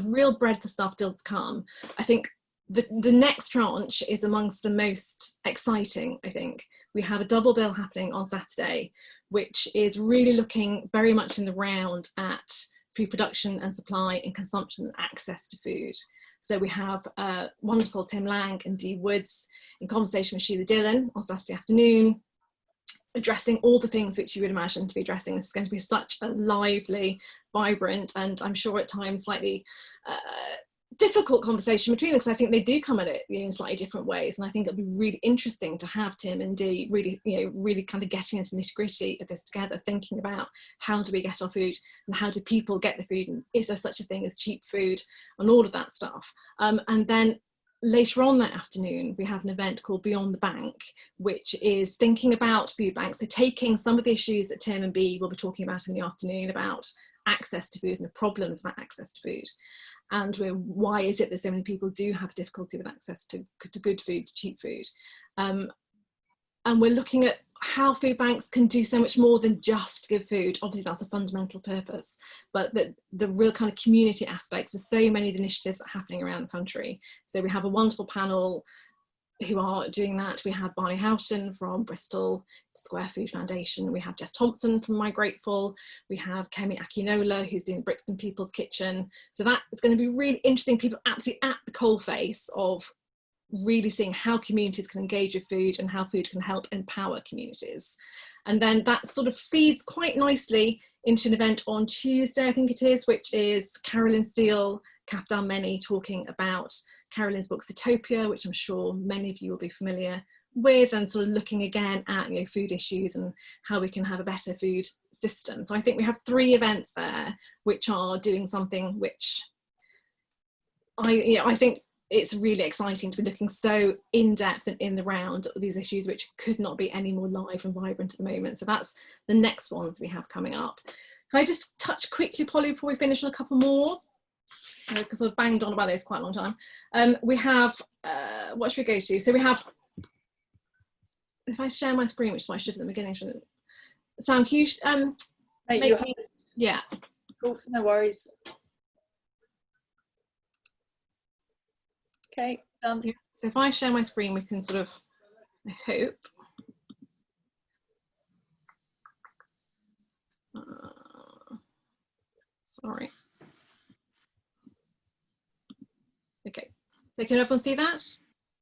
real breadth of stuff still to come. I think the next tranche is amongst the most exciting, I think. We have a double bill happening on Saturday, which is really looking very much in the round at food production and supply and consumption and access to food. So we have wonderful Tim Lang and Dee Woods in conversation with Sheila Dillon on Saturday afternoon, addressing all the things which you would imagine to be addressing. This is going to be such a lively, vibrant, and I'm sure at times slightly difficult conversation between them, because I think they do come at it in slightly different ways, and I think it'll be really interesting to have Tim and Dee really kind of getting into the nitty-gritty of this together, thinking about how do we get our food and how do people get the food, and is there such a thing as cheap food and all of that stuff. And then later on that afternoon we have an event called Beyond the Bank, which is thinking about food banks, so taking some of the issues that Tim and Bea will be talking about in the afternoon about access to food and the problems about access to food. And why is it that so many people do have difficulty with access to good food, to cheap food? And we're looking at how food banks can do so much more than just give food. Obviously, that's a fundamental purpose, but the real kind of community aspects of so many of the initiatives that are happening around the country. So we have a wonderful panel who are doing that. We have Barney Houghton from Bristol Square Food Foundation. We have Jess Thompson from My Grateful. We have Kemi Akinola, who's doing Brixton People's Kitchen. So that is going to be really interesting. People absolutely at the coalface of really seeing how communities can engage with food and how food can help empower communities. And then that sort of feeds quite nicely into an event on Tuesday, I think it is, which is Carolyn Steele, Captain Many, talking about Carolyn's book Zootopia, which I'm sure many of you will be familiar with, and sort of looking again at food issues and how we can have a better food system. So I think we have 3 events there which are doing something which I think it's really exciting to be looking so in depth and in the round of these issues which could not be any more live and vibrant at the moment. So that's the next ones we have coming up. Can I just touch quickly, Polly, before we finish on a couple more? Because I've banged on about this quite a long time. We have, what should we go to? So we have, if I share my screen, which is what I should at the beginning, shouldn't it? Sam, can you, yeah. Of course, no worries. Okay. So if I share my screen, we can sort of, I hope. Sorry. Okay, so can everyone see that?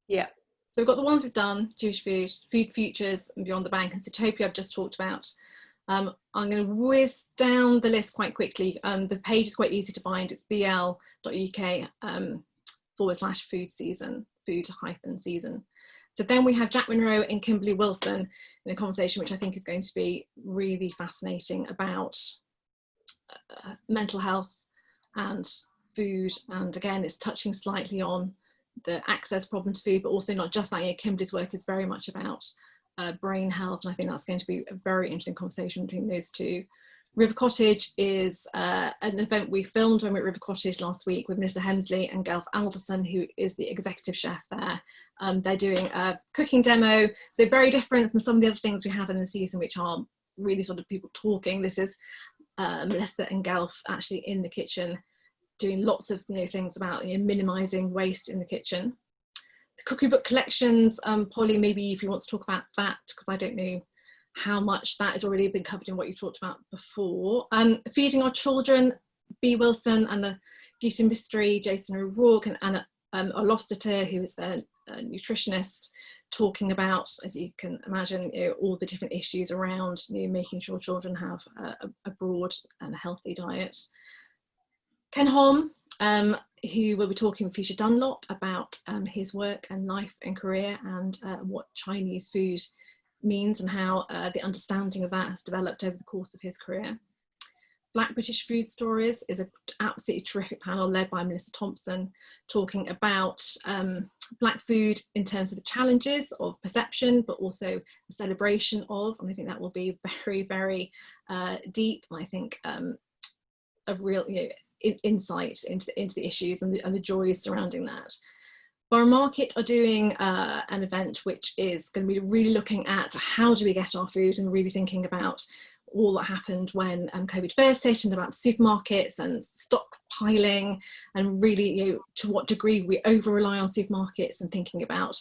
Yeah. So we've got the ones we've done: Jewish food, food futures, and Beyond the Bank, and Zootopia I've just talked about. I'm going to whiz down the list quite quickly. The page is quite easy to find. It's bl.uk/food season, food-season. So then we have Jack Monroe and Kimberly Wilson in a conversation which I think is going to be really fascinating about mental health and food. And again, it's touching slightly on the access problem to food, but also not just that. Kimberly's work is very much about brain health, and I think that's going to be a very interesting conversation between those two. River Cottage is an event we filmed when we were at River Cottage last week with Melissa Hemsley and Gelf Alderson, who is the executive chef there. They're doing a cooking demo, so very different from some of the other things we have in the season, which are really sort of people talking. This is Melissa and Gelf actually in the kitchen doing lots of things about minimising waste in the kitchen. The cookery book collections, Polly, maybe if you want to talk about that, because I don't know how much that has already been covered in what you talked about before. Feeding Our Children, B. Wilson and the Gluten Mystery, Jason O'Rourke and Anna Olofsteter, who is a nutritionist, talking about, as you can imagine, all the different issues around making sure children have a broad and healthy diet. Ken Holm, who will be talking with Fuchsia Dunlop about his work and life and career, and what Chinese food means and how the understanding of that has developed over the course of his career. Black British Food Stories is an absolutely terrific panel led by Melissa Thompson, talking about Black food in terms of the challenges of perception, but also the celebration of, and I think that will be very, very deep, and I think a real insight into the issues and the joys surrounding that. Borough Market are doing an event which is going to be really looking at how do we get our food, and really thinking about all that happened when COVID first hit, and about supermarkets and stockpiling, and really to what degree we over rely on supermarkets, and thinking about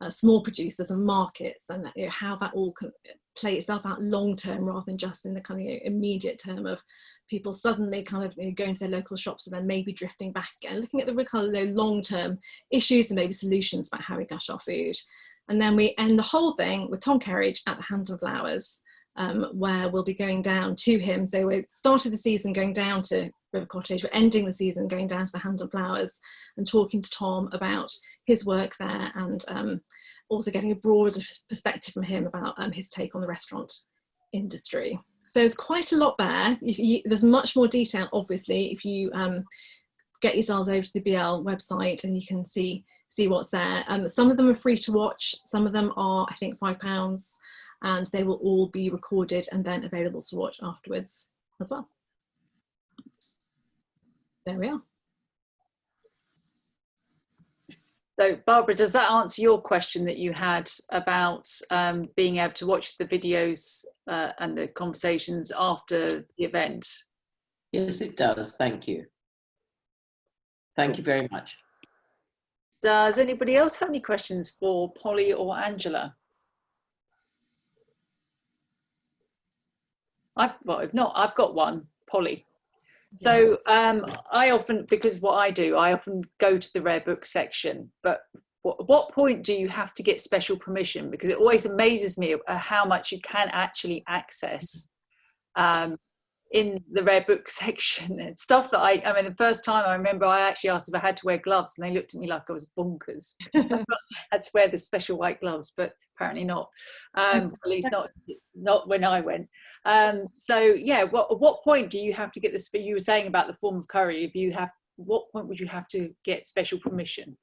small producers and markets, and how that all can play itself out long term rather than just in the kind of immediate term of people suddenly kind of going to their local shops and then maybe drifting back again, looking at the kind of long term issues and maybe solutions about how we gut our food. And then we end the whole thing with Tom Kerridge at the Hands and Flowers, where we'll be going down to him. So we started the season going down to River Cottage, we're ending the season going down to the Hands and Flowers and talking to Tom about his work there, and also getting a broader perspective from him about his take on the restaurant industry. So there's quite a lot there. There's much more detail, obviously, if you get yourselves over to the BL website, and you can see what's there. Some of them are free to watch, some of them are, I think, £5, and they will all be recorded and then available to watch afterwards as well. There we are. So Barbara, does that answer your question that you had about being able to watch the videos and the conversations after the event? Yes, it does. Thank you. Thank you very much. Does anybody else have any questions for Polly or Angela? If not, I've got one, Polly. So I often, because what I do, I often go to the rare book section, but what point do you have to get special permission? Because it always amazes me how much you can actually access in the rare book section. And stuff that I mean, the first time I remember I actually asked if I had to wear gloves, and they looked at me like I was bonkers. I had to wear the special white gloves, but apparently not, at least not when I went. So yeah, what point do you have to get this? You were saying about the form of curry. What point would you have to get special permission?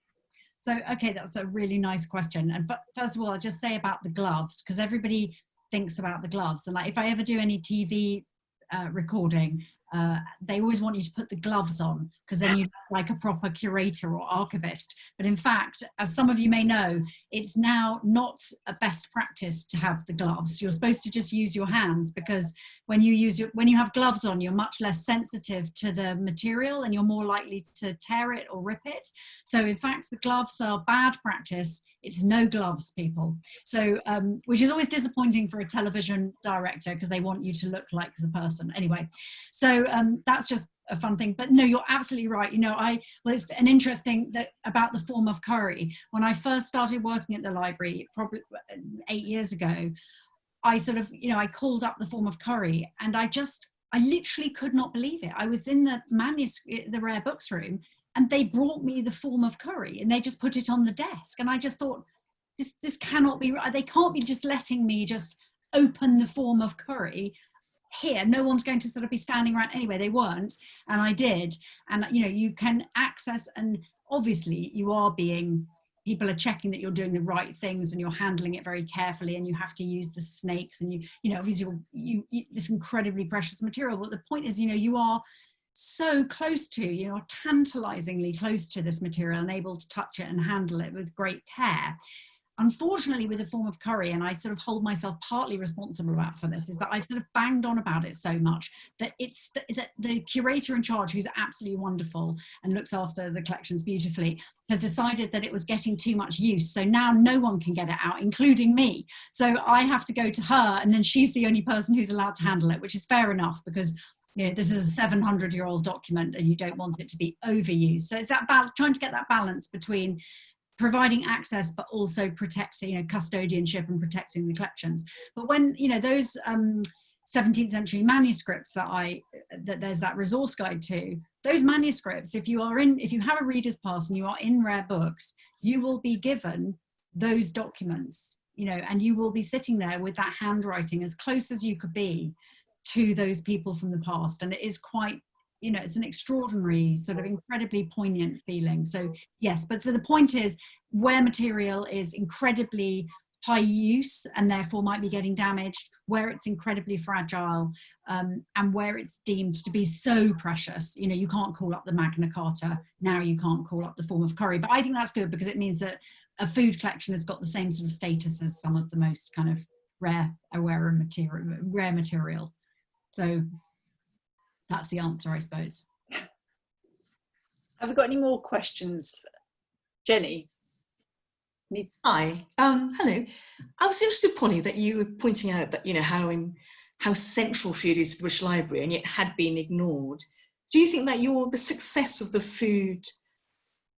So, okay, that's a really nice question. And first of all, I'll just say about the gloves, because everybody thinks about the gloves. And like, if I ever do any TV recording, they always want you to put the gloves on, because then you look like a proper curator or archivist. But in fact, as some of you may know, it's now not a best practice to have the gloves. You're supposed to just use your hands, because when you have gloves on, you're much less sensitive to the material and you're more likely to tear it or rip it. So in fact, the gloves are bad practice. It's no gloves, people. So, which is always disappointing for a television director, because they want you to look like the person. Anyway, so that's just a fun thing. But no, you're absolutely right. You know, it's an interesting that about the form of curry. When I first started working at the library, probably 8 years ago, I sort of, you know, I called up the form of curry, and I literally could not believe it. I was in the rare books room, and they brought me the form of curry, and they just put it on the desk, and I just thought, this cannot be right. They can't be just letting me just open the form of curry here. No one's going to sort of be standing around anyway. They weren't, and I did. And you know, you can access, and obviously people are checking that you're doing the right things and you're handling it very carefully, and you have to use the snakes, and you know, obviously you this incredibly precious material. But the point is, you know, you are so close to, you know, tantalizingly close to this material and able to touch it and handle it with great care. Unfortunately, with the form of curry, and I sort of hold myself partly responsible for this, is that I've sort of banged on about it so much that that the curator in charge, who's absolutely wonderful and looks after the collections beautifully, has decided that it was getting too much use. So now no one can get it out, including me. So I have to go to her, and then she's the only person who's allowed to handle it, which is fair enough, because you know, this is a 700-year-old document and you don't want it to be overused. So it's that trying to get that balance between providing access but also protecting, you know, custodianship and protecting the collections. But when, you know, those 17th century manuscripts that there's that resource guide to, those manuscripts, if you have a reader's pass and you are in Rare Books, you will be given those documents, you know, and you will be sitting there with that handwriting as close as you could be to those people from the past. And it is quite, you know, it's an extraordinary, sort of incredibly poignant feeling. So yes, but so the point is, where material is incredibly high use and therefore might be getting damaged, where it's incredibly fragile, and where it's deemed to be so precious, you know, you can't call up the Magna Carta, now you can't call up the form of curry. But I think that's good, because it means that a food collection has got the same sort of status as some of the most kind of rare material. So that's the answer, I suppose. Have we got any more questions? Jenny? Hi, hello. I was interested, Polly, that you were pointing out that, you know, how central food is to the British Library and yet had been ignored. Do you think that the success of the food,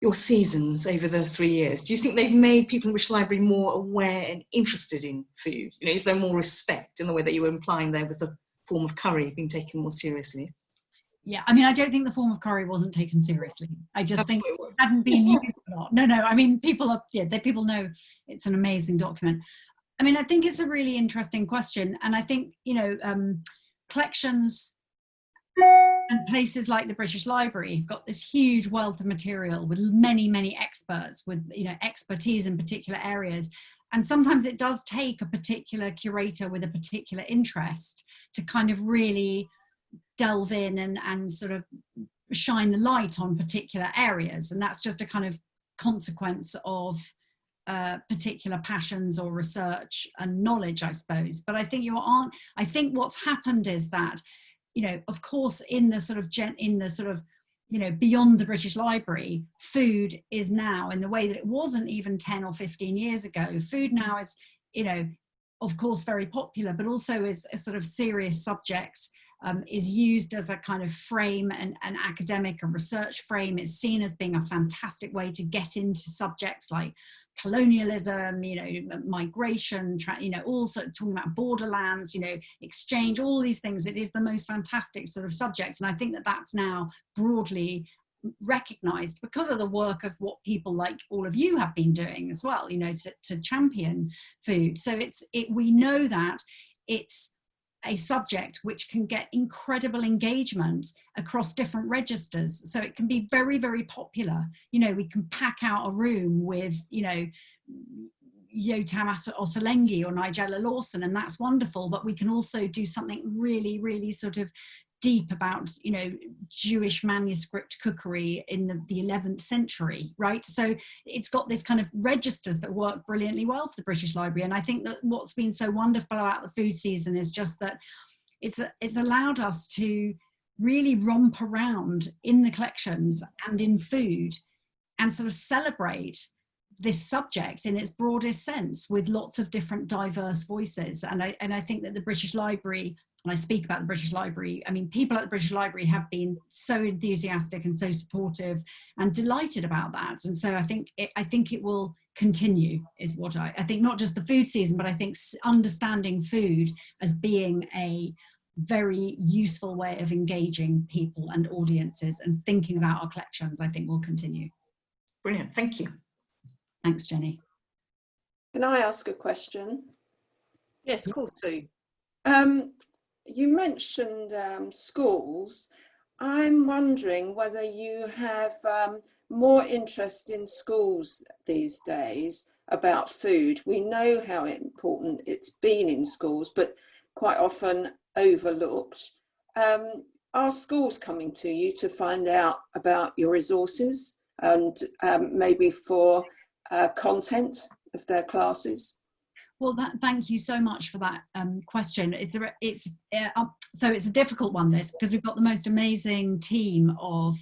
your seasons over the 3 years, do you think they've made people in the British Library more aware and interested in food? You know, is there more respect in the way that you were implying there with the form of curry being taken more seriously? Yeah, I mean, I don't think the form of curry wasn't taken seriously. I just think it hadn't been used a lot. No, I mean, people know it's an amazing document. I mean, I think it's a really interesting question. And I think, you know, collections and places like the British Library have got this huge wealth of material with many, many experts with, you know, expertise in particular areas. And sometimes it does take a particular curator with a particular interest to kind of really delve in and sort of shine the light on particular areas. And that's just a kind of consequence of particular passions or research and knowledge, I suppose. But I think I think what's happened is that, you know, of course, in the sort of, you know, beyond the British Library, food is now, in the way that it wasn't even 10 or 15 years ago, food now is, you know, of course, very popular, but also is a sort of serious subject, is used as a kind of frame, and an academic and research frame. It's seen as being a fantastic way to get into subjects like colonialism, you know, migration, you know, also talking about borderlands, you know, exchange, all these things. It is the most fantastic sort of subject. And I think that that's now broadly recognized because of the work of what people like all of you have been doing as well, you know, to champion food. So we know that it's a subject which can get incredible engagement across different registers. So it can be very, very popular. You know, we can pack out a room with, you know, Yotam Ottolenghi or Nigella Lawson, and that's wonderful. But we can also do something really, really sort of deep about, you know, Jewish manuscript cookery in the 11th century, right? So it's got this kind of registers that work brilliantly well for the British Library. And I think that what's been so wonderful about the food season is just that it's allowed us to really romp around in the collections and in food and sort of celebrate this subject in its broadest sense with lots of different diverse voices. And I think that the British Library, when I speak about the British Library, I mean, people at the British Library have been so enthusiastic and so supportive and delighted about that. And so I think it will continue, is what I think, not just the food season, but I think understanding food as being a very useful way of engaging people and audiences and thinking about our collections, I think will continue. Brilliant, thank you. Thanks, Jenny. Can I ask a question? Yes, of course, Sue. You mentioned schools. I'm wondering whether you have more interest in schools these days about food. We know how important it's been in schools, but quite often overlooked. Are schools coming to you to find out about your resources and maybe for content of their classes? Well, thank you so much for that question. So it's a difficult one, this, because we've got the most amazing team of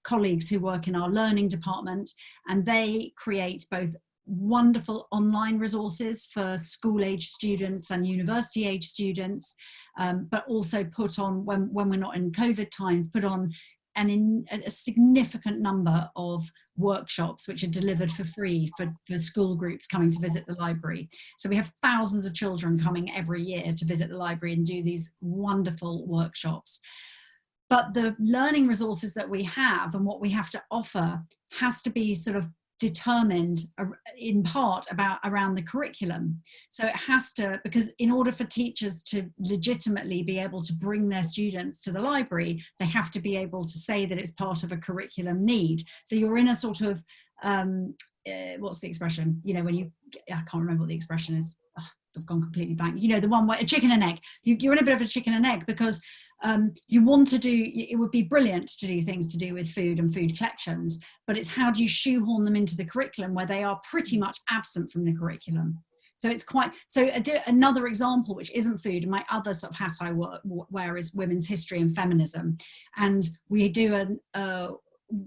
colleagues who work in our learning department, and they create both wonderful online resources for school-age students and university-age students, but also put on, when we're not in COVID times, put on a significant number of workshops which are delivered for free for school groups coming to visit the library. So we have thousands of children coming every year to visit the library and do these wonderful workshops. But the learning resources that we have and what we have to offer has to be sort of determined in part around the curriculum. So it has to, because in order for teachers to legitimately be able to bring their students to the library, they have to be able to say that it's part of a curriculum need. So you're in a sort of, what's the expression? You know, when you, I can't remember what the expression is. Oh, I've gone completely blank. You know, the one where a chicken and egg. You're in a bit of a chicken and egg because you want to do, it would be brilliant to do things to do with food and food collections, but it's how do you shoehorn them into the curriculum where they are pretty much absent from the curriculum. So it's quite, so another example, which isn't food, and my other sort of hat I wear is women's history and feminism. And we do a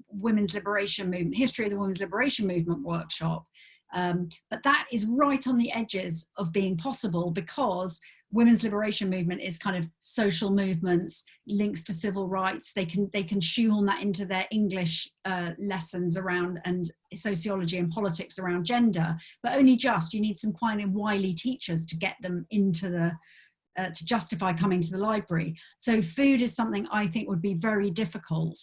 women's liberation movement, history of the women's liberation movement workshop. But that is right on the edges of being possible because women's liberation movement is kind of social movements, links to civil rights. They can shoehorn that into their English lessons around, and sociology and politics around gender, but only just. You need some quite wily teachers to get them into the to justify coming to the library. So food is something I think would be very difficult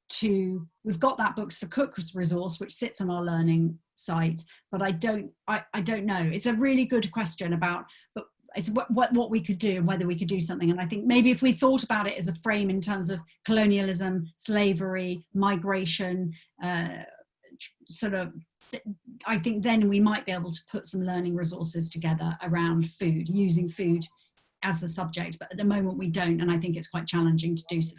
to, we've got that Books for Cooks resource which sits on our learning site, but I don't know. It's a really good question about, but it's what we could do and whether we could do something. And I think maybe if we thought about it as a frame in terms of colonialism, slavery, migration, sort of, I think then we might be able to put some learning resources together around food, using food as the subject, but at the moment we don't, and I think it's quite challenging to do so.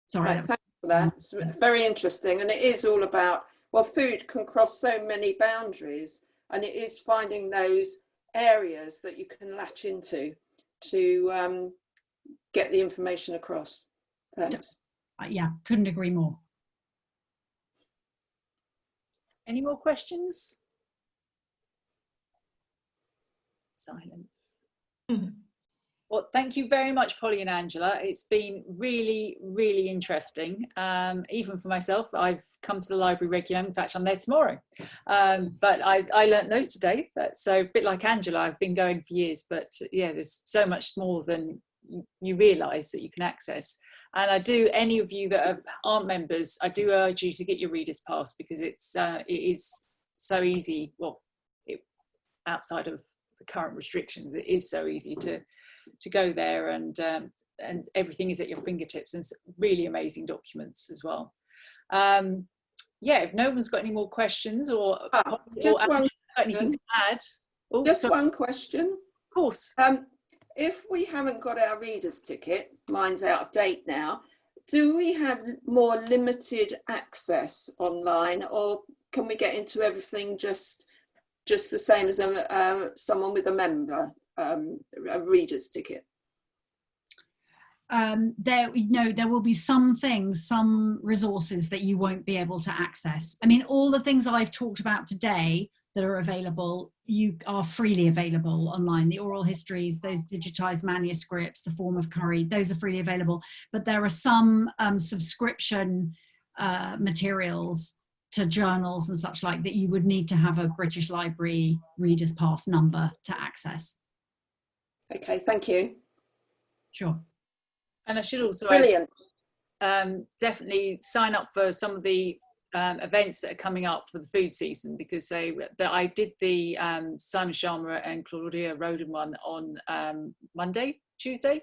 Sorry. Right, thanks for that. It's very interesting, and it is all about, well, food can cross so many boundaries, and it is finding those areas that you can latch into to get the information across. Thanks. Yeah, couldn't agree more. Any more questions? Silence. Mm-hmm. Well, thank you very much, Polly and Angela. It's been really, really interesting. Even for myself, I've come to the library regularly. In fact, I'm there tomorrow. But I learnt loads today. So a bit like Angela, I've been going for years. But yeah, there's so much more than you realise that you can access. And I do, any of you that aren't members, I do urge you to get your Reader's Pass, because it is so easy. Well, outside of the current restrictions, it is so easy to go there, and everything is at your fingertips, and really amazing documents as well. Yeah, if no one's got any more questions or anything to add. Oh, just sorry. one question. Of course. If we haven't got our reader's ticket, mine's out of date now, do we have more limited access online, or can we get into everything just the same as someone with a member, a reader's ticket? there will be some things, some resources that you won't be able to access. I mean, all the things that I've talked about today that are available, you are freely available online. The oral histories, those digitized manuscripts, the form of curry, those are freely available. But there are some subscription materials to journals and such like that you would need to have a British Library Reader's Pass number to access. Okay, thank you. Sure. And I should also Brilliant. Definitely sign up for some of the events that are coming up for the food season, because I did the Simon Sharma and Claudia Roden one on Tuesday,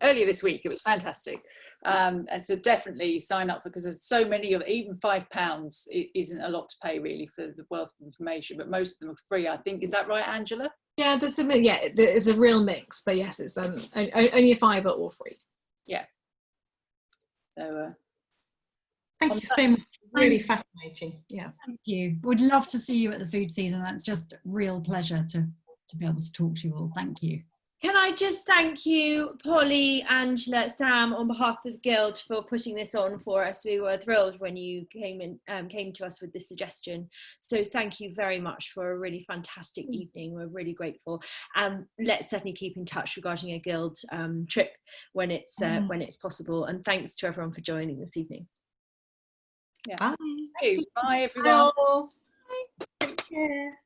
earlier this week. It was fantastic. And so definitely sign up, because there's so many of, even £5 isn't a lot to pay really for the wealth of information, but most of them are free, I think. Is that right, Angela? Yeah, there's a real mix, but yes, it's only a £5 or free. Yeah. So thank you so much. Really fascinating. Yeah. Thank you. Would love to see you at the food season. That's just a real pleasure to be able to talk to you all. Thank you. Can I just thank you, Polly, Angela, Sam, on behalf of the Guild for putting this on for us. We were thrilled when you came to us with this suggestion. So thank you very much for a really fantastic evening. We're really grateful. Let's certainly keep in touch regarding a Guild trip when it's possible. And thanks to everyone for joining this evening. Yeah. Bye. Bye, everyone. Bye. Take care.